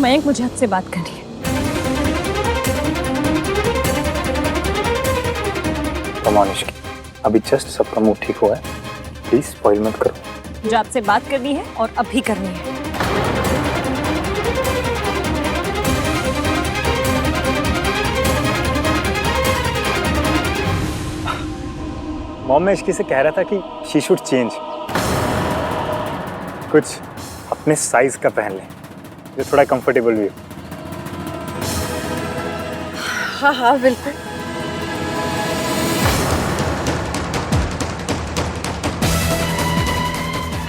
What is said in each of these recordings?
मयंक, मुझे आपसे बात करनी है। कमानिश की अभी जस्ट सबका मूड ठीक हुआ है, प्लीज स्पॉइल मत करो। मुझे आपसे बात करनी है और अभी करनी है। मॉम, मैं इश्की से कह रहा था कि शी शुड चेंज, कुछ अपने साइज का पहन ले जो थोड़ा कंफर्टेबल भी हो। हाँ हाँ बिल्कुल।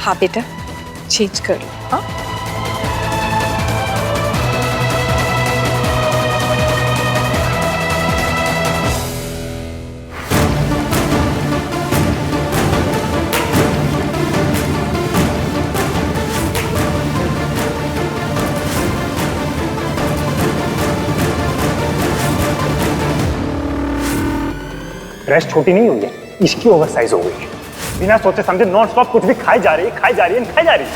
हाँ बेटा, चेंज कर लो। हाँ ड्रेस छोटी नहीं हुई है, इसकी ओवर साइज हो गई है। बिना सोचे समझे नॉन स्टॉप कुछ भी खाई जा रही है, खाई जा रही है, खाई जा रही है।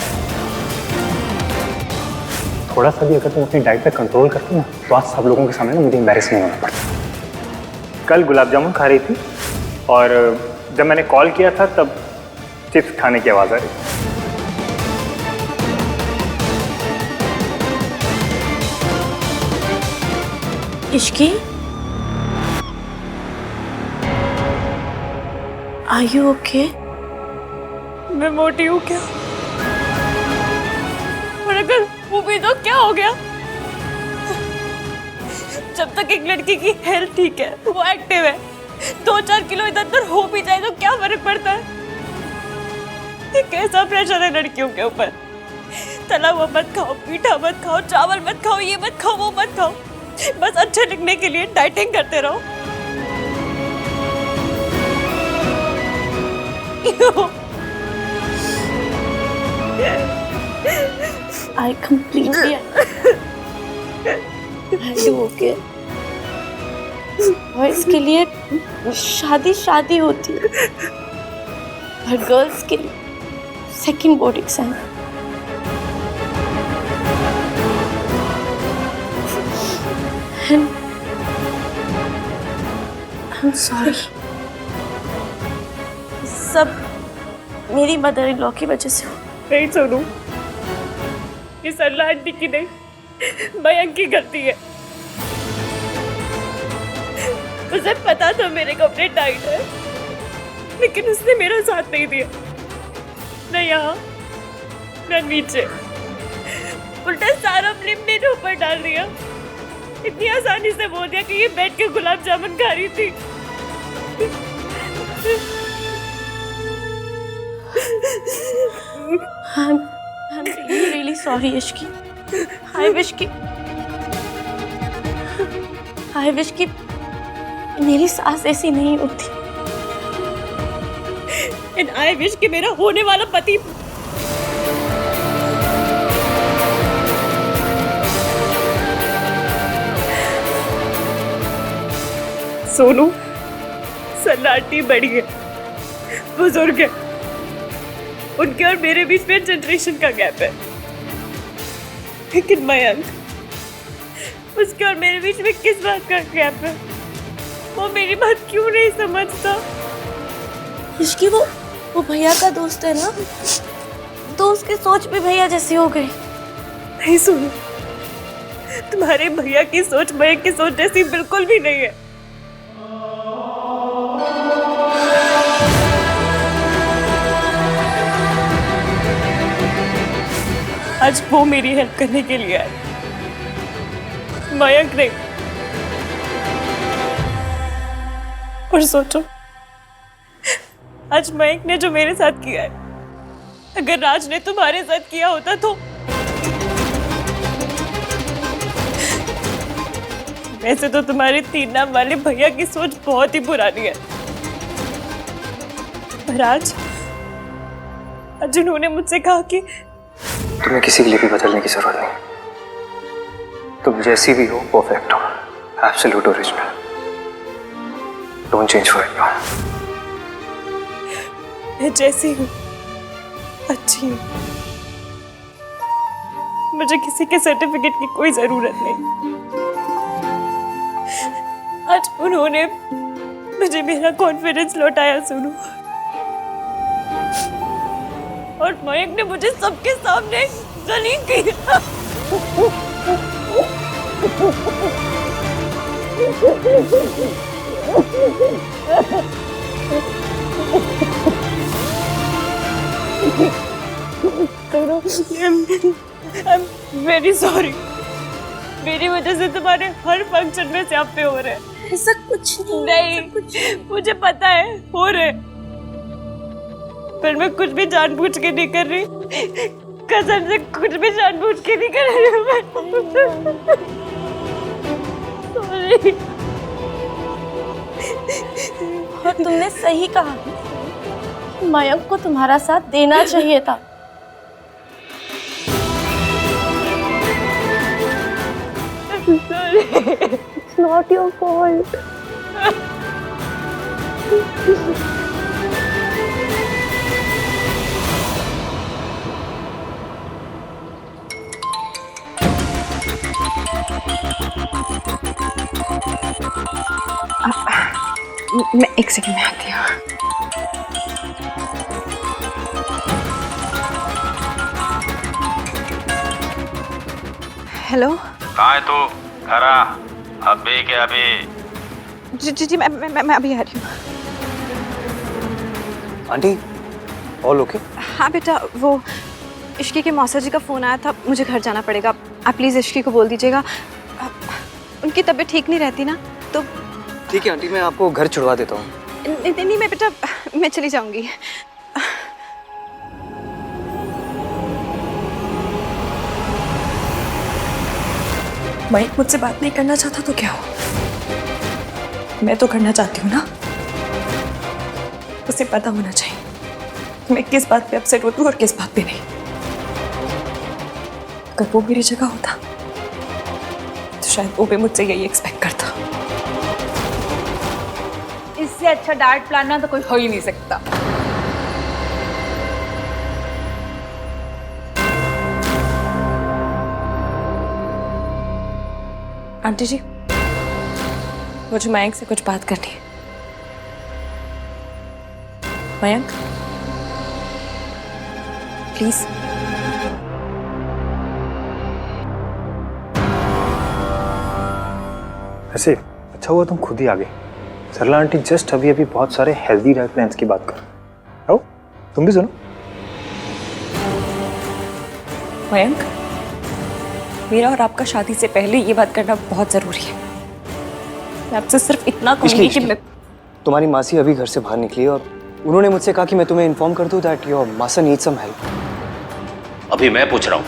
थोड़ा सा भी अगर तुम अपनी डाइट पे कंट्रोल करती ना तो आज सब लोगों के सामने ना मुझे एम्बैरेस नहीं होना पड़ता। कल गुलाब जामुन खा रही थी और जब मैंने कॉल किया था तब चिप्स खाने की आवाज आ रही थी। Ishki, are you okay? मैं मोटी हूँ क्या? और अगर वो भी तो क्या हो गया? जब तक एक लड़की की हेल्थ ठीक है, वो एक्टिव है, 2-4 किलो इधर उधर हो भी जाए तो क्या फर्क पड़ता है? ये कैसा प्रेशर है लड़कियों के ऊपर? तला हुआ मत खाओ, मीठा मत खाओ, चावल मत खाओ, ये मत खाओ, वो मत खाओ, बस अच्छे दिखने के लिए डाइटिंग करते रहो। I completely are you okay? Boys के लिए शादी होती है और गर्ल्स के लिए second board exam. I'm sorry। सब मेरी मदर इन लॉ की वजह से हो। नहीं सोनू, ये सरला आंटी की नहीं, मयंक की गलती है। उसे पता था मेरे कपड़े टाइट है, लेकिन उसने मेरा साथ नहीं दिया, न यहाँ न नीचे, उल्टा सारा ब्लेम मेरे ऊपर डाल दिया। इतनी आसानी से बोल दिया कि ये बैठ के गुलाब जामुन खा रही थी। I'm really sorry Ishki. I wish कि मेरी सास ऐसी नहीं होती। And I wish कि मेरा होने वाला पति सोनू, सलाटी बड़ी है, बुजुर्ग है, उनके और मेरे बीच में जनरेशन का गैप है। लेकिन मयंक, उसके और मेरे बीच में किस बात का गैप है? वो मेरी बात क्यों नहीं समझता? इश्की, वो भैया का दोस्त है ना, तो उसकी सोच भी भैया जैसी हो गई। नहीं सुनो, तुम्हारे भैया की सोच मयंक की सोच जैसी बिल्कुल भी नहीं है। आज वो मेरी हेल्प करने के लिए आए, मयंक नहीं। और सोचो, आज मयंक ने जो मेरे साथ किया है, अगर राज ने तुम्हारे साथ किया होता तो वैसे तो तुम्हारे 3 नाम वाले भैया की सोच बहुत ही पुरानी है। पर आज उन्होंने मुझसे कहा कि तुम्हें किसी के लिए भी बदलने की जरूरत नहीं, तुम जैसी भी हो परफेक्ट हो, absolute original. Don't change for it. मैं जैसी हूँ अच्छी हूँ। मुझे किसी के सर्टिफिकेट की कोई जरूरत नहीं। आज उन्होंने मुझे मेरा कॉन्फिडेंस लौटाया सोनू, और मयंक ने मुझे सबके सामने जलील किया। I'm very sorry। मेरी वजह से तुम्हारे हर फंक्शन में स्यापे हो रहे हैं। ऐसा कुछ नहीं, मुझे पता है हो रहे, पर मैं कुछ भी जानबूझ के नहीं कर रही, कसम से कुछ भी जानबूझ के नहीं कर रही हूँ मैं। Sorry। और तुमने सही कहा, मयंक को तुम्हारा साथ देना चाहिए था। Sorry। It's not your fault। मैं एक सेकंड में आती हूँ। हेलो। कहाँ है तू? घर आ। अभी के अभी। जी मैं अभी आ रही हूँ। Aunty all okay? हाँ बेटा, वो इश्की के मौसा जी का फ़ोन आया था, मुझे घर जाना पड़ेगा। आप प्लीज़ इश्की को बोल दीजिएगा, उनकी तबीयत ठीक नहीं रहती ना, तो ठीक है आंटी, मैं आपको घर छुड़वा देता हूँ। नहीं मैं बेटा, मैं चली जाऊँगी। मयंक मुझसे बात नहीं करना चाहता तो क्या हो, मैं तो करना चाहती हूँ ना। उसे पता होना चाहिए मैं किस बात पे अपसेट होती हूँ और किस बात पे नहीं। अगर वो मेरी जगह होता तो शायद वो भी मुझसे यही एक्सपेक्ट करता। इससे अच्छा डाइट प्लान ना तो कोई हो ही नहीं सकता। आंटी जी, मुझे मयंक से कुछ बात करनी है। मयंक प्लीज। ऐसे अच्छा हुआ तुम खुद ही आ गए। सरला आंटी जस्ट अभी अभी बहुत सारे हेल्दी डाइट प्लान्स की बात कर। आओ तुम भी सुनो। मयंक, मेरा और आपका शादी से पहले ये बात करना बहुत जरूरी है। मैं आपसे सिर्फ इतना कहूंगी कि मैं तुम्हारी मासी अभी घर से बाहर निकली और उन्होंने मुझसे कहा कि मैं तुम्हें इन्फॉर्म कर दूं दैट योर मासा नीड सम हेल्प। अभी मैं पूछ रहा हूँ,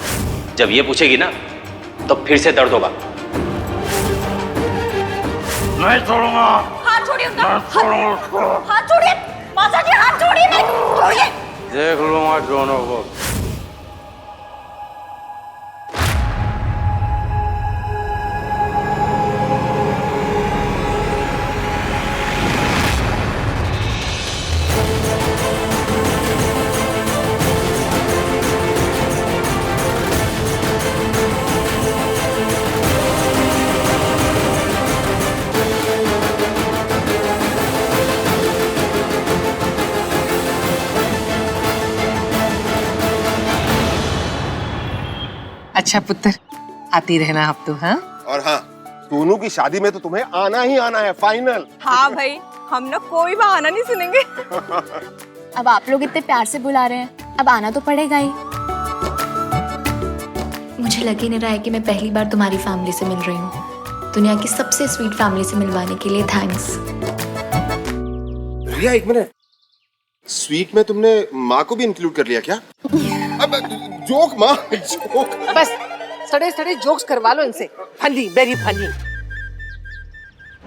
जब ये पूछेगी ना तो फिर से दर्द होगा। नहीं छोड़ूंगा। हाथ छोड़िए उनका। हाथ छोड़िए मासा जी, हाथ छोड़िए, छोड़िए। देख लूंगा दोनों को। अच्छा पुत्र, आती रहना अब तो। हाँ और हाँ, सोनू की शादी में तो तुम्हें आना ही आना है, फाइनल। हाँ भाई, हम ना कोई बहाना नहीं सुनेंगे। अब आप लोग इतने प्यार से बुला रहे हैं, अब आना तो पड़ेगा ही। मुझे लग ही नहीं रहा है कि मैं पहली बार तुम्हारी फैमिली से मिल रही हूँ। दुनिया की सबसे स्वीट फैमिली से मिलवाने के लिए थैंक्स। रिया एक मिनट, स्वीट में तुमने माँ को भी इंक्लूड कर लिया क्या? अब जोक माँ, जोक। बस सड़े सड़े जोक्स करवा लो इनसे। Funny, very funny.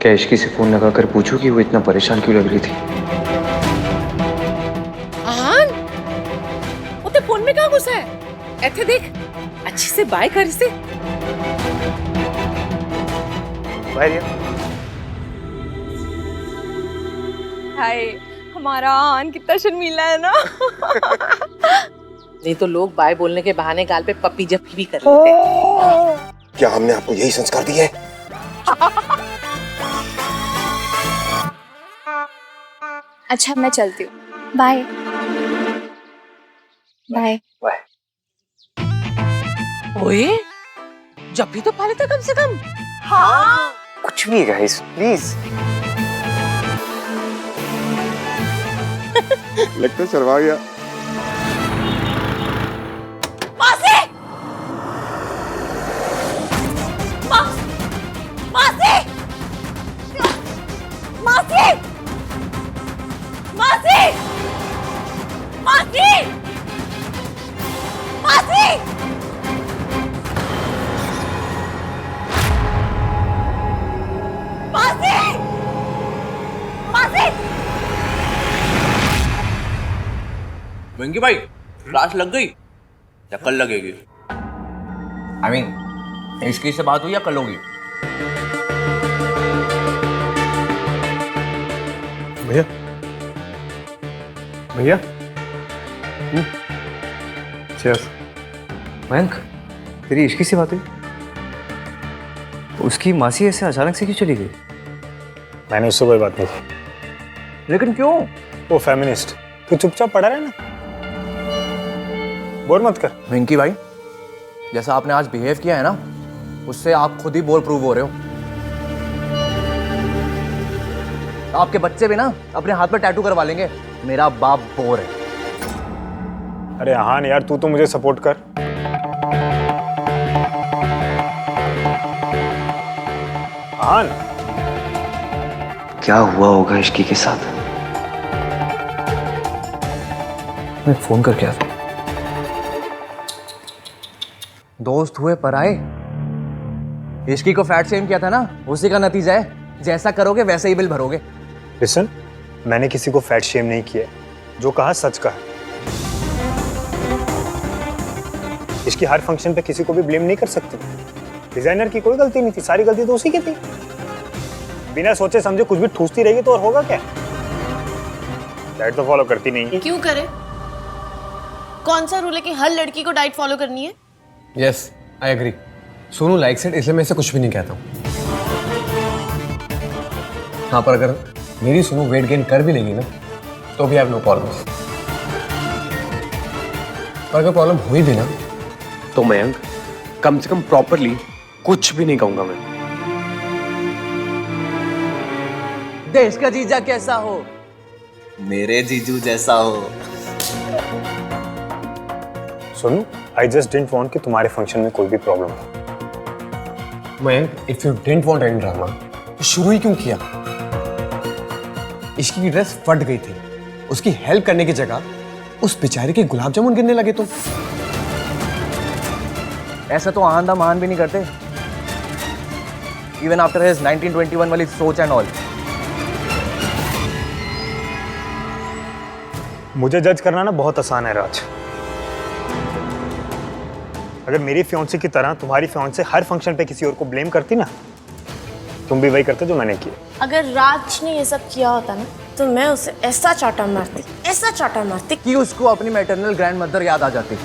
क्या इश्की से फोन लगाकर पूछूं कि वो इतना परेशान क्यों लग रही थी? आन, वो तो फोन में कहाँ घुसा है? ऐसे देख, अच्छे से बाय कर इसे। बाय रिया। हाय, हमारा आन कितना शर्मीला है ना। नहीं तो लोग बाय बोलने के बहाने गाल पे पप्पी जप्पी भी कर लेते। क्या हमने आपको यही संस्कार दिए? अच्छा मैं चलती हूँ, बाय बाय। ओए जप्पी तो पा लेते कम से कम। कुछ भी गाइस प्लीज। लगता है शर्मा गया। मासी! मासी! मासी! मासी! मासी! मासी! मासी! मासी! वेंकी भाई क्लास लग गई या कल लगेगी? आई मीन इसकी से बात हुई या कल होगी? भैया भैया चीयर्स। मयंक तेरी इश्की से बात हुई? उसकी मासी ऐसे अचानक से क्यों चली गई? मैंने उससे कोई बात नहीं की। लेकिन क्यों? वो फेमिनिस्ट। तू चुपचाप पड़ा रहे ना, बोर मत कर। वेंकी भाई जैसा आपने आज बिहेव किया है ना, उससे आप खुद ही बोर प्रूव हो रहे हो। आपके बच्चे भी ना अपने हाथ पर टैटू करवा लेंगे, मेरा बाप बोर है। अरे हान यार, तू तो मुझे सपोर्ट कर। हान क्या हुआ होगा इश्की के साथ? मैं फोन करके आता हूं। दोस्त हुए पराए। इश्की को फैट शेम किया था ना, उसी का नतीजा है। जैसा करोगे वैसे ही बिल भरोगे। लिसन, मैंने किसी को फैट शेम नहीं किया, जो कहा सच कहा। इसकी हर फंक्शन पे किसी को भी ब्लेम नहीं कर सकती। डिजाइनर की कोई गलती नहीं थी, सारी गलती तो उसी की थी। बिना सोचे समझे कुछ भी ठूसती रहेगी तो और होगा क्या? डाइट तो फॉलो करती नहीं है। क्यों करे? कौन सा रूल है कि हर लड़की को डाइट फॉलो करनी है? Yes I agree. Sonu likes it, इसलिए मैं इसे कुछ भी नहीं कहता हूँ। हाँ पर अगर मेरी सोनू वेट गेन कर भी लेगी ना तो भी आई हैव नो प्रॉब्लम। पर अगर प्रॉब्लम हुई भी ना तो मयंक कम से कम प्रॉपरली कुछ भी नहीं कहूंगा मैं। देश का जीजा कैसा हो? मेरे जीजू जैसा हो। सुनो, आई जस्ट डिडंट वांट कि तुम्हारे फंक्शन में कोई भी प्रॉब्लम हो। Mayank if you didn't want any drama तो शुरू ही क्यों किया? इश्की की ड्रेस फट गई थी, उसकी हेल्प करने की जगह उस बेचारे के गुलाब जामुन गिरने लगे तुम। ऐसा तो आंधा महान भी नहीं करते, इवन आफ्टर हिज 1921 वाली सोच एंड ऑल। मुझे जज करना ना बहुत आसान है राज। अगर मेरी फियांसी की तरह तुम्हारी फियांसी हर फंक्शन पे किसी और को ब्लेम करती ना, तुम भी वही करते जो मैंने किया। अगर राज ने ये सब किया होता ना तो मैं उसे ऐसा चाटा मारती कि उसको अपनी मैटरनल ग्रैंड मदर याद आ जाती,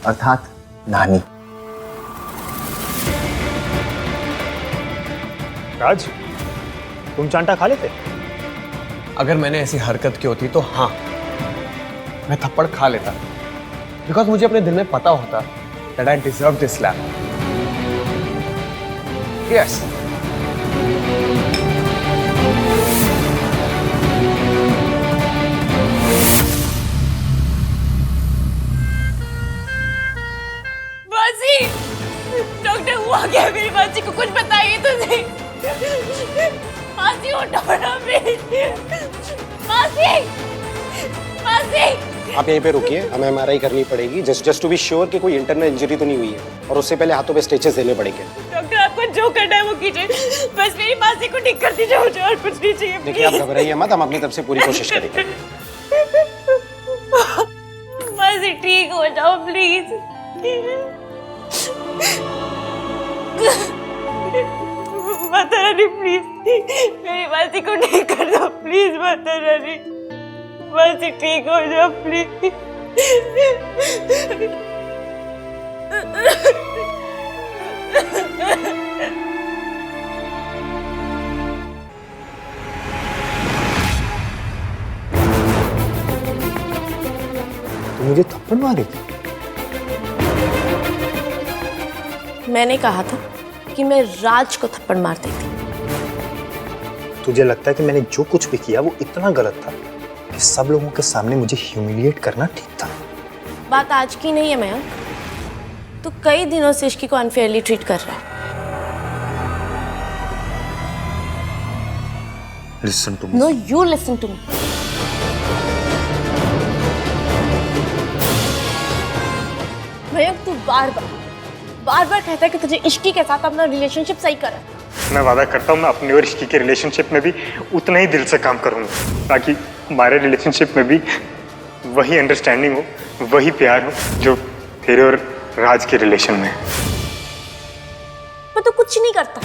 अर्थात नानी। राज, तुम चांटा खा लेते? अगर मैंने ऐसी हरकत की होती तो हाँ, मैं थप्पड़ खा लेता, बिकॉज मुझे अपने दिल में पता होता that I deserve this slap. Yes. मासी, डॉक्टर हुआ क्या? मेरी मासी को कुछ बताइए तो सही। मासी उठो ना प्लीज। मासी, मासी। आप यहीं पे रुकिए, हमें एमआरआई करनी पड़ेगी जस्ट टू बी श्योर कि कोई इंटरनल इंजरी तो नहीं हुई है, और उससे पहले हाथों पे स्टिचेस देने पड़ेंगे। डॉक्टर आपको जो करना है वो कीजिए, बस मेरी मासी को ठीक कर दीजिए, मुझे और कुछ नहीं चाहिए। देखिए आप घबराइए मत, हम अपनी तरफ से पूरी कोशिश करेंगे। मासी ठीक हो जाओ प्लीज। माता रानी प्लीज मेरी मासी को ठीक कर दो प्लीज। माता रानी मासी ठीक हो जाओ प्लीज। तू मुझे थप्पड़ मारी थी? मैंने कहा था कि मैं राज को थप्पड़ मार देती। तुझे लगता है कि मैंने जो कुछ भी किया वो इतना गलत था कि सब लोगों के सामने मुझे ह्यूमिलिएट करना ठीक था? बात आज की नहीं है मयंक, तू कई दिनों से इश्की को अनफेयरली ट्रीट कर रहा है। Listen to me. No you listen to me. Mayank तू बार बार कहता है कि तुझे इश्की के साथ अपना रिलेशनशिप सही करना है। मैं वादा करता हूँ मैं अपनी और इश्की के रिलेशनशिप में भी उतना ही दिल से काम करूँगा ताकि हमारे रिलेशनशिप में भी वही अंडरस्टैंडिंग हो, वही प्यार हो जो तेरे और राज के रिलेशन में है। मैं तो कुछ नहीं करता।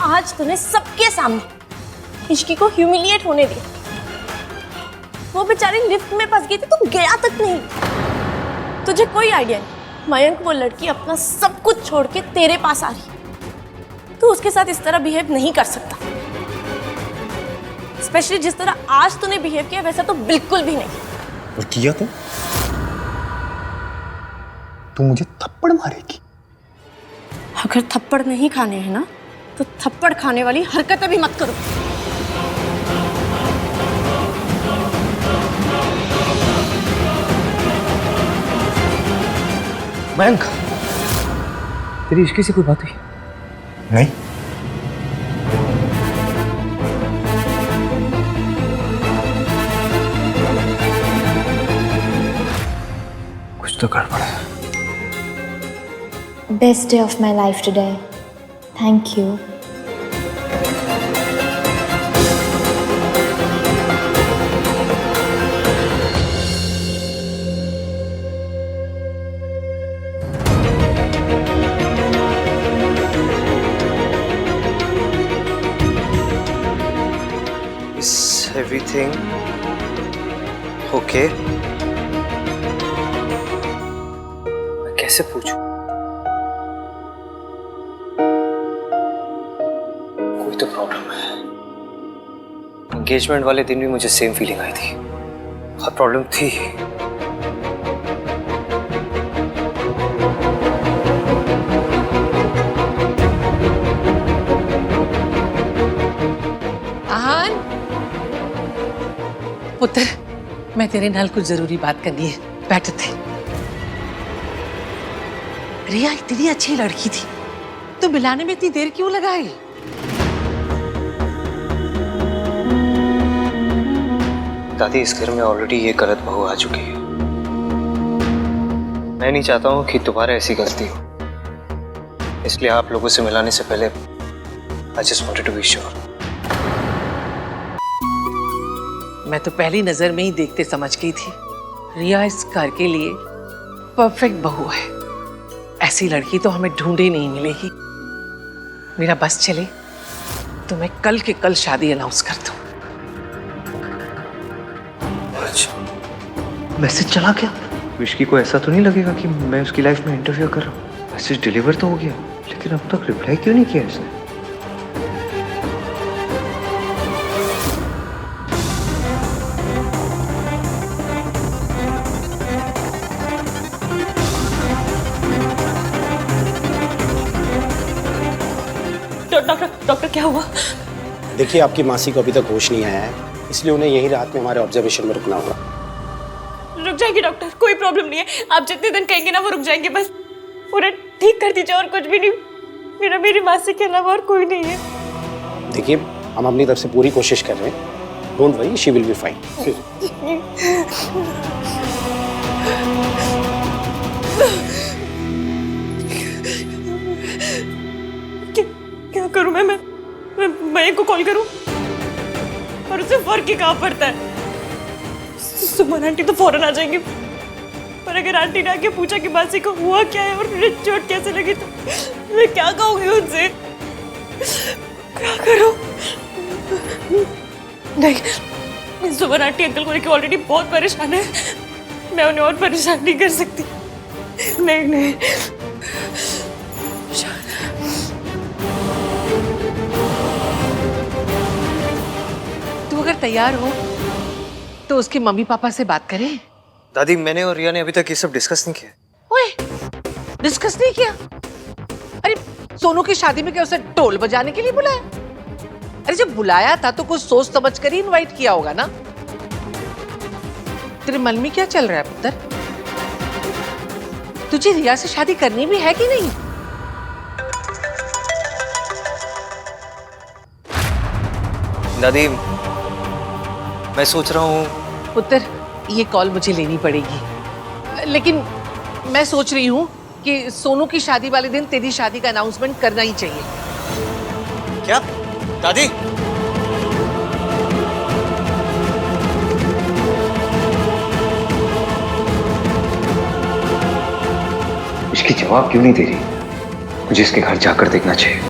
आज तूने सबके सामने इश्की को ह्यूमिलिएट होने दिया। वो बेचारी लिफ्ट में फंस गई थी, तू गया तक नहीं। तुझे कोई आइडिया नहीं मयंक, वो लड़की अपना सब कुछ छोड़ के तेरे पास आ रही। तू उसके साथ इस तरह बिहेव नहीं कर सकता, स्पेशली जिस तरह आज तूने बिहेव किया वैसा तो बिल्कुल भी नहीं। और किया तो? तू मुझे थप्पड़ मारेगी? अगर थप्पड़ नहीं खाने हैं ना तो थप्पड़ खाने वाली हरकतें भी मत करो। मयंक, तेरी इश्की से कोई बात हुई? नहीं। कुछ तो गड़बड़ है। Best day of my life today. Thank you. Everything okay? मैं कैसे पूछूं? कोई तो प्रॉब्लम है। एंगेजमेंट वाले दिन भी मुझे सेम फीलिंग आई थी। बहुत प्रॉब्लम थी। पुत्र, मैं तेरे नाल कुछ जरूरी बात करनी है, बैठ थे। रिया इतनी अच्छी लड़की थी, तो मिलाने में इतनी देर क्यों लगाई? दादी, इस घर में ऑलरेडी ये गलत बहू आ चुकी है। मैं नहीं चाहता हूँ कि दोबारा ऐसी गलती हो, इसलिए आप लोगों से मिलाने से पहले I just wanted to be sure. मैं तो पहली नजर में ही देखते समझ गई थी, रिया इस घर के लिए परफेक्ट बहू है। ऐसी लड़की तो हमें ढूंढे नहीं मिलेगी। मेरा बस चले तो मैं कल के कल शादी अनाउंस कर दूं। अच्छा, मैसेज चला क्या? विश्की को ऐसा तो नहीं लगेगा कि मैं उसकी लाइफ में इंटरफेयर कर रहा हूँ? मैसेज डिलीवर तो हो गया, लेकिन अब तक रिप्लाई क्यों नहीं किया इसने? डॉक्टर क्या हुआ? देखिए, आपकी मासी को अभी तक होश नहीं आया है, इसलिए उन्हें यही रात में हमारे ऑब्जर्वेशन में रुकना होगा। रुक जाएंगे डॉक्टर, कोई प्रॉब्लम नहीं है। आप जितने दिन कहेंगे ना वो रुक जाएंगे, बस पूरा ठीक कर दीजिए और कुछ भी नहीं। मेरी मासी के अलावा और कोई नहीं है। देखिए, हम अपनी तरफ से पूरी कोशिश कर रहे हैं। Don't worry, she will be fine. क्या करूं मैं मयंक को कॉल करूं? और उसे फर्क ही कहाँ पड़ता है? सुमन आंटी तो फौरन आ जाएंगी, पर अगर आंटी ने आके पूछा कि मासी को हुआ क्या है और मुझे चोट कैसे लगी तो मैं क्या कहूंगी उनसे? क्या करूं? नहीं, सुमन आंटी अंकल को लेकर ऑलरेडी बहुत परेशान है, मैं उन्हें और परेशान नहीं कर सकती। नहीं नहीं तू अगर तैयार हो तो उसके मम्मी पापा से बात करें। दादी, मैंने और रिया ने अभी तक ये सब डिस्कस नहीं किया। ओए, डिस्कस नहीं किया? अरे सोनू की शादी में क्या उसे ढोल बजाने के लिए बुलाया? अरे जब बुलाया था तो कुछ सोच समझ कर ही इनवाइट किया होगा ना। तेरे मन में क्या चल रहा है पुत्र? तुझे रिया से शादी करनी भी है कि नहीं? दादी, मैं सोच रहा हूँ। पुत्र, ये कॉल मुझे लेनी पड़ेगी, लेकिन मैं सोच रही हूँ कि सोनू की शादी वाले दिन तेरी शादी का अनाउंसमेंट करना ही चाहिए। क्या दादी? इसकी जवाब क्यों नहीं दे रही? मुझे इसके घर जाकर देखना चाहिए।